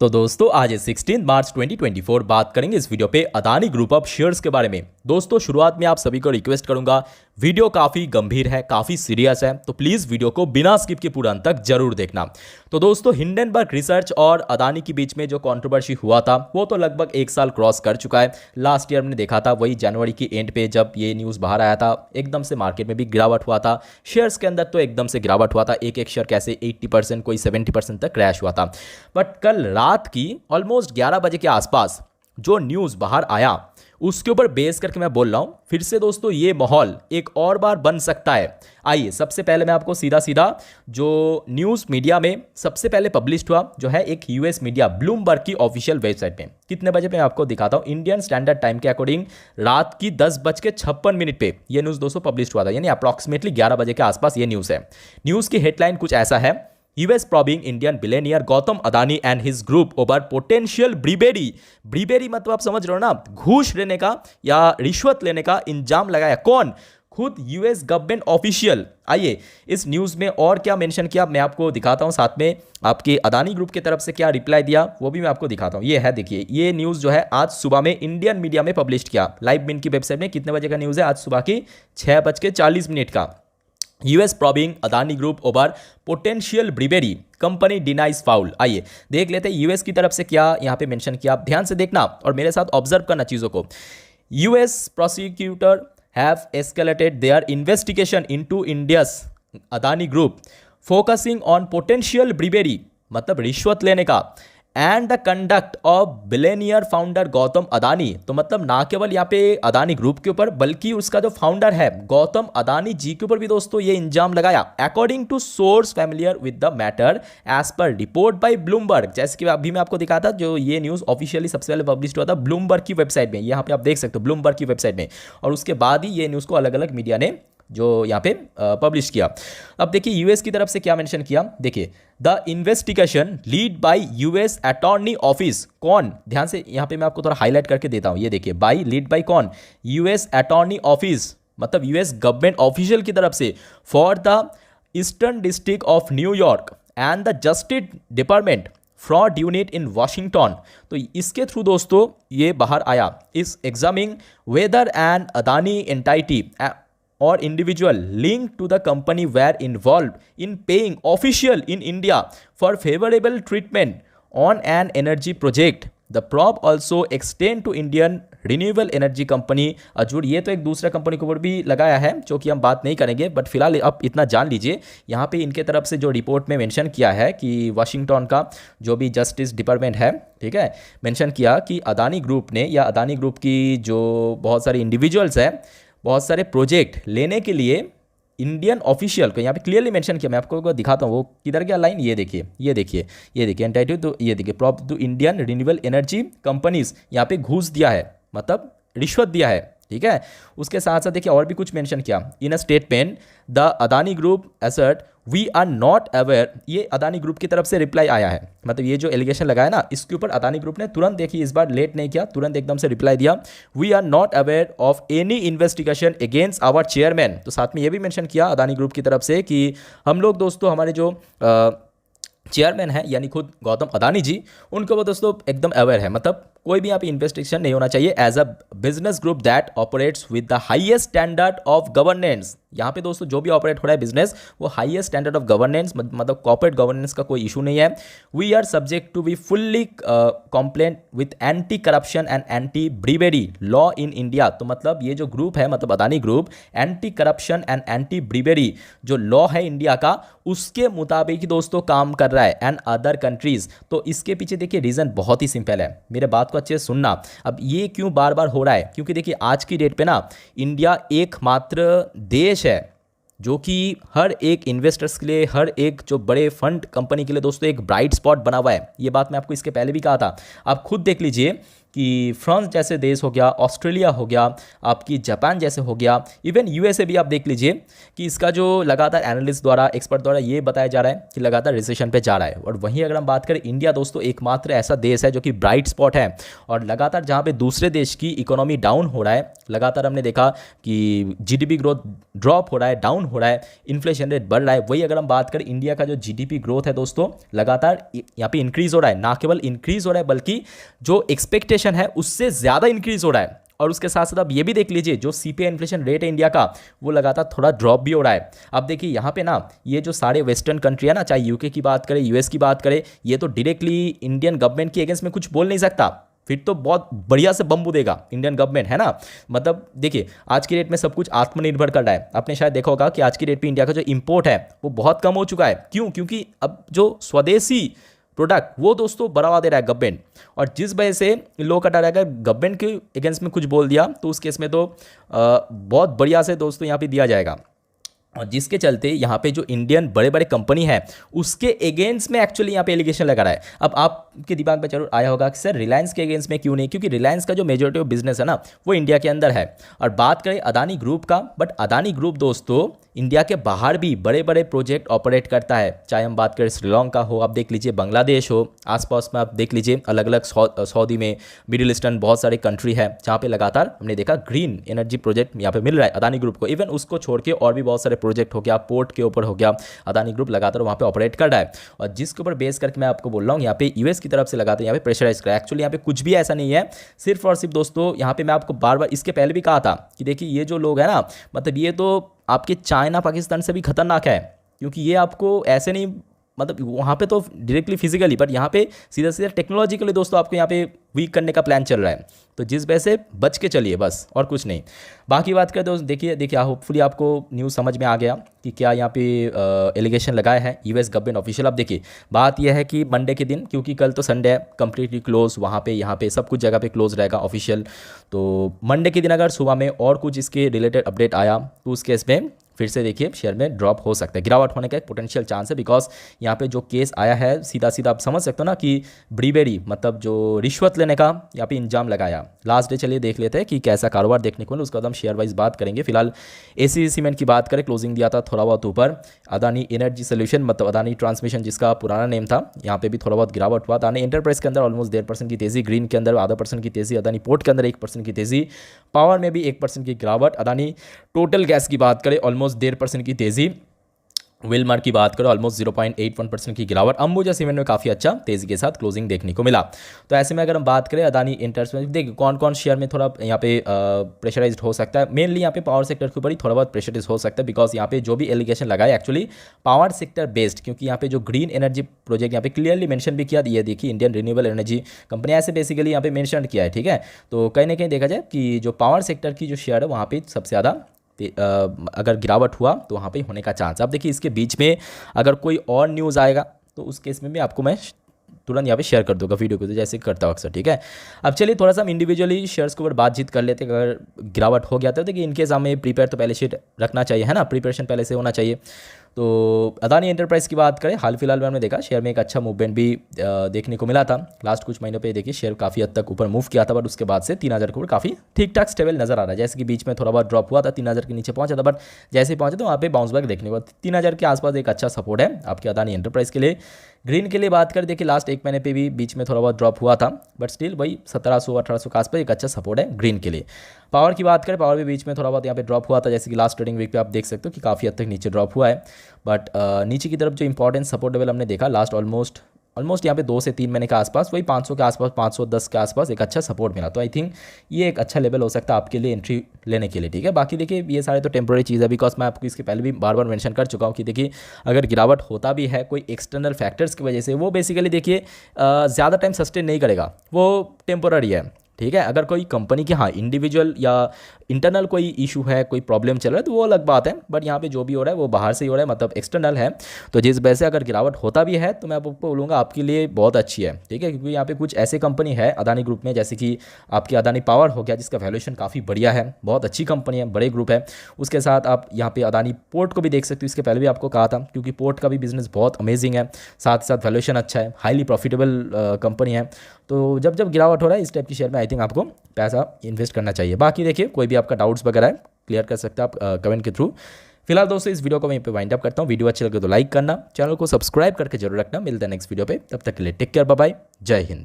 तो दोस्तों आज 16 मार्च 2024 बात करेंगे इस वीडियो पे अदानी ग्रुप ऑफ शेयर्स के बारे में। दोस्तों शुरुआत में आप सभी को रिक्वेस्ट करूंगा, वीडियो काफ़ी गंभीर है, काफ़ी सीरियस है, तो प्लीज़ वीडियो को बिना स्किप के पूरा अंत तक जरूर देखना। तो दोस्तों हिंडनबर्ग रिसर्च और अदानी के बीच में जो कंट्रोवर्सी हुआ था वो तो लगभग एक साल क्रॉस कर चुका है। लास्ट ईयर हमने देखा था, वही जनवरी की एंड पे जब ये न्यूज़ बाहर आया था, एकदम से मार्केट में भी गिरावट हुआ था, शेयर्स के अंदर तो एकदम से गिरावट हुआ था, एक एक शेयर कैसे 80% कोई 70% तक क्रैश हुआ था। बट कल रात की ऑलमोस्ट 11 बजे के आसपास जो न्यूज़ बाहर आया उसके ऊपर बेस करके मैं बोल रहा हूँ फिर से दोस्तों ये माहौल एक और बार बन सकता है। आइए सबसे पहले मैं आपको सीधा सीधा जो न्यूज़ मीडिया में सबसे पहले पब्लिश हुआ जो है एक यूएस मीडिया ब्लूमबर्ग की ऑफिशियल वेबसाइट पे कितने बजे पे मैं आपको दिखाता हूँ। इंडियन स्टैंडर्ड टाइम के अकॉर्डिंग रात की 10:56 पे ये न्यूज़ दोस्तों पब्लिश हुआ था, यानी अप्रॉक्सीमेटली 11 बजे के आसपास ये न्यूज़ है। न्यूज़ की हेडलाइन कुछ ऐसा है, US probing Indian billionaire Gautam Adani and his group over potential ब्रीबेरी मतलब आप समझ रहे हो ना, घूस लेने का या रिश्वत लेने का इंजाम लगाया। कौन? खुद यूएस गवर्नमेंट ऑफिशियल। आइए इस न्यूज़ में और क्या मेंशन किया मैं आपको दिखाता हूं, साथ में आपके अदानी ग्रुप की तरफ से क्या रिप्लाई दिया वो भी मैं आपको दिखाता हूं। ये है, देखिए ये न्यूज़ जो है आज सुबह में इंडियन मीडिया में पब्लिश किया, लाइव बिन की वेबसाइट में। कितने बजे का न्यूज़ है? आज सुबह की 6:40 का। US probing Adani group over potential bribery, company denies foul. आइए देख लेते हैं यूएस की तरफ से क्या यहाँ पे मेंशन किया। आप ध्यान से देखना और मेरे साथ ऑब्जर्व करना चीज़ों को। US prosecutor have escalated their investigation into India's Adani group focusing on potential bribery मतलब रिश्वत लेने का and the conduct of billionaire founder Gautam Adani. तो मतलब ना केवल यहाँ पे अदानी ग्रुप के ऊपर बल्कि उसका जो फाउंडर है गौतम अदानी जी के ऊपर भी दोस्तों ये इंजाम लगाया। According to source familiar with the matter as per report by Bloomberg, जैसे कि अभी मैं आपको दिखाया था जो ये न्यूज़ ऑफिशियली सबसे पहले पब्लिश हुआ था ब्लूमबर्ग की वेबसाइट में, यहाँ पे आप देख सकते हो ब्लूमबर्ग की वेबसाइट में, और उसके बाद ही ये न्यूज़ को अलग अलग मीडिया ने जो यहाँ पे पब्लिश किया। अब देखिए यूएस की तरफ से क्या मेंशन किया, देखिए the investigation lead by US attorney office. कौन? ध्यान से यहाँ पे मैं आपको थोड़ा हाईलाइट करके देता हूँ। ये देखिए बाय लीड बाय कौन? यूएस अटॉर्नी ऑफिस मतलब यूएस गवर्नमेंट ऑफिशियल की तरफ से for the eastern district of New York and the justice department fraud unit in Washington. तो इसके थ्रू दोस्तों ये बाहर आया, इस examining whether and Adani entity or individual linked to the company were involved in paying official in India for favorable treatment on an energy project. The probe also extend to Indian Renewable Energy Company Azzur. ये तो एक दूसरा company के ऊपर भी लगाया है जो कि हम बात नहीं करेंगे, बट फिलहाल अब इतना जान लीजिए। यहाँ पे इनके तरफ से जो रिपोर्ट में मेंशन किया है कि वाशिंगटन का जो भी जस्टिस डिपार्टमेंट है, ठीक है, मेंशन किया कि अदानी ग्रुप ने या अदानी ग्रुप की जो बहुत सारे इंडिविजुअल्स हैं बहुत सारे प्रोजेक्ट लेने के लिए इंडियन ऑफिशियल को यहाँ पे क्लियरली मेंशन किया। मैं आपको दिखाता हूँ वो किधर क्या लाइन, ये देखिए ये देखिए ये देखिए एंटाइटल, तो ये देखिए प्रॉप to Indian renewable energy companies, यहाँ पे घूस दिया है मतलब रिश्वत दिया है, ठीक है। उसके साथ साथ देखिए और भी कुछ मेंशन किया। In a statement the Adani group assert we are not aware, ये अदानी ग्रुप की तरफ से रिप्लाई आया है, मतलब ये जो एलिगेशन लगाया ना इसके ऊपर अदानी ग्रुप ने तुरंत, देखिए इस बार लेट नहीं किया, तुरंत एकदम से रिप्लाई दिया। We are not aware of any investigation against our chairman. तो साथ में ये भी मेंशन किया अदानी ग्रुप की तरफ से कि हम लोग दोस्तों हमारे जो चेयरमैन है यानी खुद गौतम अदानी जी, उनको वो दोस्तों एकदम अवेयर है, मतलब कोई भी यहाँ पे इन्वेस्टिगेशन नहीं होना चाहिए as a business group that operates with the highest standard of governance. यहाँ पे दोस्तों जो भी ऑपरेट हो रहा है बिजनेस वो हाईएस्ट स्टैंडर्ड ऑफ गवर्नेंस मतलब कॉर्पोरेट गवर्नेंस का कोई इशू नहीं है। We are subject to be fully compliant with anti corruption and anti bribery law in India. तो मतलब ये जो ग्रुप है मतलब Adani group anti corruption and anti bribery जो लॉ है इंडिया का उसके मुताबिक ही दोस्तों काम कर रहा है एंड अदर कंट्रीज। तो इसके पीछे देखिए रीज़न बहुत ही सिंपल है, मेरे बात को अच्छे से सुनना। अब ये क्यों बार बार हो रहा है, क्योंकि देखिए आज की डेट पे ना इंडिया एकमात्र देश है जो कि हर एक इन्वेस्टर्स के लिए, हर एक जो बड़े फंड कंपनी के लिए दोस्तों एक ब्राइट स्पॉट बना हुआ है। ये बात मैं आपको इसके पहले भी कहा था। आप खुद देख लीजिए कि फ्रांस जैसे देश हो गया, ऑस्ट्रेलिया हो गया, आपकी जापान जैसे हो गया, इवन यूएसए भी आप देख लीजिए कि इसका जो लगातार एनालिस्ट द्वारा, एक्सपर्ट द्वारा ये बताया जा रहा है कि लगातार रिसेशन पे जा रहा है। और वहीं अगर हम बात करें इंडिया दोस्तों, एकमात्र ऐसा देश है जो कि ब्राइट स्पॉट है। और लगातार जहाँ पे दूसरे देश की इकोनॉमी डाउन हो रहा है, लगातार हमने देखा कि जीडीपी ग्रोथ ड्रॉप हो रहा है, डाउन हो रहा है, इन्फ्लेशन रेट बढ़ रहा है, वही अगर हम बात करें इंडिया का जो जीडीपी ग्रोथ है दोस्तों, लगातार यहाँ पे इंक्रीज हो रहा है। ना केवल इंक्रीज हो रहा है बल्कि जो एक्सपेक्टेशन है उससे ज़्यादा इंक्रीज हो रहा है। और उसके साथ साथ आप ये भी देख लीजिए, जो सीपीआई इन्फ्लेशन रेट है इंडिया का, वो लगातार थोड़ा ड्रॉप भी हो रहा है। अब देखिए यहाँ पे ना, ये जो सारे वेस्टर्न कंट्री है ना, चाहे यूके की बात करें, यूएस की बात करें, ये तो डायरेक्टली इंडियन गवर्नमेंट के अगेंस्ट में कुछ बोल नहीं सकता, फिर तो बहुत बढ़िया से बम्बू देगा इंडियन गवर्नमेंट, है ना। मतलब देखिए आज की डेट में सब कुछ आत्मनिर्भर कर रहा है। आपने शायद देखा होगा कि आज की डेट पे इंडिया का जो इंपोर्ट है वो बहुत कम हो चुका है। क्यों? क्योंकि अब जो स्वदेशी प्रोडक्ट वो दोस्तों बढ़ावा दे रहा है गवर्नमेंट। और जिस वजह से इन लोगों का डर है, अगर गवर्नमेंट के अगेंस्ट में कुछ बोल दिया तो उस केस में तो बहुत बढ़िया से दोस्तों यहाँ पे दिया जाएगा। और जिसके चलते यहाँ पे जो इंडियन बड़े बड़े कंपनी है उसके अगेंस्ट में एक्चुअली यहाँ पे एलिगेशन लगा रहा है। अब आपके दिमाग में जरूर आया होगा कि सर रिलायंस के अगेंस्ट में क्यों नहीं, क्योंकि रिलायंस का जो मेजॉरिटी ऑफ बिजनेस है ना वो इंडिया के अंदर है। और बात करें अदानी ग्रुप का, बट अदानी ग्रुप दोस्तों इंडिया के बाहर भी बड़े बड़े प्रोजेक्ट ऑपरेट करता है। चाहे हम बात करें श्रीलंका हो, आप देख लीजिए, बांग्लादेश हो, आसपास में आप देख लीजिए अलग अलग सऊदी में, मिडिल ईस्टर्न बहुत सारे कंट्री है जहाँ पे लगातार हमने देखा ग्रीन एनर्जी प्रोजेक्ट यहाँ पे मिल रहा है अदानी ग्रुप को। इवन उसको छोड़ के और भी बहुत सारे प्रोजेक्ट हो गया, पोर्ट के ऊपर हो गया, अदानी ग्रुप लगातार वहाँ पे ऑपरेट कर रहा है। और जिसके ऊपर बेस करके मैं आपको बोल रहा हूँ, यहाँ पे यूएस की तरफ से लगातार यहाँ पे प्रेशराइज कर रहा है। एक्चुअली यहाँ पे कुछ भी ऐसा नहीं है, सिर्फ और सिर्फ दोस्तों यहाँ पे मैं आपको बार बार इसके पहले भी कहा था कि देखिए ये जो लोग हैं ना, मतलब ये तो आपके चाइना पाकिस्तान से भी खतरनाक है। क्योंकि ये आपको ऐसे नहीं, मतलब वहाँ पे तो डायरेक्टली फिजिकली, बट यहाँ पे सीधा सीधा टेक्नोलॉजिकली दोस्तों आपको यहाँ पे वीक करने का प्लान चल रहा है। तो जिस वजह से बच के चलिए बस, और कुछ नहीं। बाकी बात करें दोस्त, देखिए होपफुली आपको न्यूज़ समझ में आ गया कि क्या यहाँ पे एलिगेशन लगाया है यूएस गवर्नमेंट ऑफिशियल। अब देखिए बात यह है कि मंडे के दिन, क्योंकि कल तो संडे है, कंप्लीटली क्लोज वहाँ पे, यहाँ पे सब कुछ जगह पे क्लोज रहेगा ऑफिशियल। तो मंडे के दिन अगर सुबह में और कुछ इसके रिलेटेड अपडेट आया तो उस केस में फिर से देखिए शेयर में ड्रॉप हो सकता है, गिरावट होने का एक पोटेंशियल चांस है। बिकॉज यहाँ पे जो केस आया है सीधा सीधा आप समझ सकते हो ना कि ब्रीबेरी, मतलब जो रिश्वत लेने का यहाँ पे इंजाम लगाया। लास्ट डे चलिए देख लेते हैं कि कैसा कारोबार देखने को मिला, उसके बाद हम शेयर वाइज बात करेंगे। फिलहाल एसीसी सीमेंट की बात करें, क्लोजिंग दिया था थोड़ा बहुत ऊपर। अदानी एनर्जी सोल्यूशन, मतलब अदानी ट्रांसमिशन जिसका पुराना नेम था, यहाँ पे भी थोड़ा बहुत गिरावट हुआ। अदानी एंटरप्राइज के अंदर ऑलमोस्ट 1.5% की तेजी, ग्रीन के अंदर 0.5% की तेजी, अदानी पोर्ट के अंदर 1% की तेजी, पावर में भी 1% की गिरावट। अदानी टोटल गैस की बात करें ऑलमोस्ट 1.5% की तेजी, विलमार की बात करो ऑलमोस्ट 0.81% की गिरावट। अंबुजा सीमेंट में काफ़ी अच्छा तेजी के साथ क्लोजिंग देखने को मिला। तो ऐसे में अगर हम बात करें अदानी इंटरेस्ट में, देखिए कौन कौन शेयर में थोड़ा यहाँ पे प्रेशराइज्ड हो सकता है। मेनली यहाँ पे पावर सेक्टर के ऊपर ही थोड़ा बहुत प्रेशराइज हो सकता है। बिकॉज यहाँ पे जो भी एलिगेशन लगाए एक्चुअली पावर सेक्टर बेस्ड, क्योंकि यहाँ पे जो ग्रीन एनर्जी प्रोजेक्ट यहाँ पे क्लियरली मेंशन भी किया, ये देखिए इंडियन रिन्यूएबल एनर्जी कंपनी ऐसे बेसिकली यहाँ पे मेंशन किया है, ठीक है। तो कहीं ना कहीं देखा जाए कि जो पावर सेक्टर की जो शेयर है वहाँ पे सबसे ज़्यादा अगर गिरावट हुआ तो वहाँ पे होने का चांस। अब देखिए इसके बीच में अगर कोई और न्यूज़ आएगा तो उस केस में भी आपको मैं तुरंत यहाँ पे शेयर कर दूंगा वीडियो को, तो जैसे करता हूँ अक्सर, ठीक है। अब चलिए थोड़ा सा हम इंडिविजुअली शेयर्स के ऊपर बातचीत कर लेते हैं। अगर गिरावट हो गया तो देखिए इनकेस हमें प्रीपेयर तो पहले से रखना चाहिए, है ना, प्रिपरेशन पहले से होना चाहिए। तो अदानी एंटरप्राइज की बात करें, हाल फिलहाल में हमने देखा शेयर में एक अच्छा मूवमेंट भी देखने को मिला था। लास्ट कुछ महीनों पे देखिए शेयर काफ़ी हद तक ऊपर मूव किया था, बट उसके बाद से 3000 के ऊपर काफ़ी ठीक ठाक स्टेबल नजर आ रहा है। जैसे कि बीच में थोड़ा बहुत ड्रॉप हुआ था, 3000 के नीचे पहुंचा था, बट जैसे ही पहुंचे तो वहाँ पे बाउंस बैक देखने को 3000 के आसपास एक अच्छा सपोर्ट है आपके अदानी एंटरप्राइज के लिए। ग्रीन के लिए बात करें, देखिए लास्ट एक महीने पे भी बीच में थोड़ा बहुत ड्रॉप हुआ था, बट स्टिल वही 1700-1800 के आसपास एक अच्छा सपोर्ट है ग्रीन के लिए। पावर की बात करें, पावर भी बीच में थोड़ा बहुत यहाँ पे ड्रॉप हुआ था, जैसे कि लास्ट ट्रेडिंग वीक पे आप देख सकते हो कि काफ़ी हद तक नीचे ड्रॉप हुआ है। बट नीचे की तरफ जो इंपॉर्टेंट सपोर्ट लेवल हमने देखा लास्ट ऑलमोस्ट यहाँ पे 2 से 3 महीने के आसपास, वही 500 के आसपास, 510 के आसपास एक अच्छा सपोर्ट मिला। तो आई थिंक ये एक अच्छा लेवल हो सकता है आपके लिए एंट्री लेने के लिए, ठीक है। बाकी देखिए ये सारे तो टेम्प्रोरी चीज़ है, बिकॉज मैं आपको इसके पहले भी बार बार मेंशन कर चुका हूँ कि देखिए अगर गिरावट होता भी है कोई एक्सटर्नल फैक्टर्स की वजह से, वो बेसिकली देखिए ज़्यादा टाइम सस्टेन नहीं करेगा, वो टेम्पोररी है, ठीक है। अगर कोई कंपनी की हाँ इंडिविजुअल या इंटरनल कोई इशू है, कोई प्रॉब्लम चल रहा है तो वो अलग बात है, बट यहाँ पे जो भी हो रहा है वो बाहर से ही हो रहा है, मतलब एक्सटर्नल है। तो जिस वजह से अगर गिरावट होता भी है तो मैं आपको बोलूँगा आपके लिए बहुत अच्छी है, ठीक है। क्योंकि यहाँ पे कुछ ऐसे कंपनी है अदानी ग्रुप में, जैसे कि आपकी अदानी पावर हो गया जिसका वैल्यूएशन काफ़ी बढ़िया है, बहुत अच्छी कंपनी है, बड़े ग्रुप है। उसके साथ आप यहाँ पे अदानी पोर्ट को भी देख सकते हो, इसके पहले भी आपको कहा था, क्योंकि पोर्ट का भी बिजनेस बहुत अमेजिंग है, साथ ही साथ वैल्यूएशन अच्छा है, हाईली प्रॉफिटेबल कंपनी है। तो जब जब गिरावट हो रहा है इस टाइप की शेयर में आई थिंक आपको पैसा इन्वेस्ट करना चाहिए। बाकी देखिए कोई भी आपका डाउट्स वगैरह है क्लियर कर सकते हैं आप कमेंट के थ्रू। फिलहाल दोस्तों इस वीडियो को वहीं पे वाइंड अप करता हूँ। वीडियो अच्छी लगे तो लाइक करना, चैनल को सब्सक्राइब करके जरूर रखना। मिलते हैं नेक्स्ट वीडियो पे, तब तक के लिए टेक केयर, बाय बाय, जय हिंद।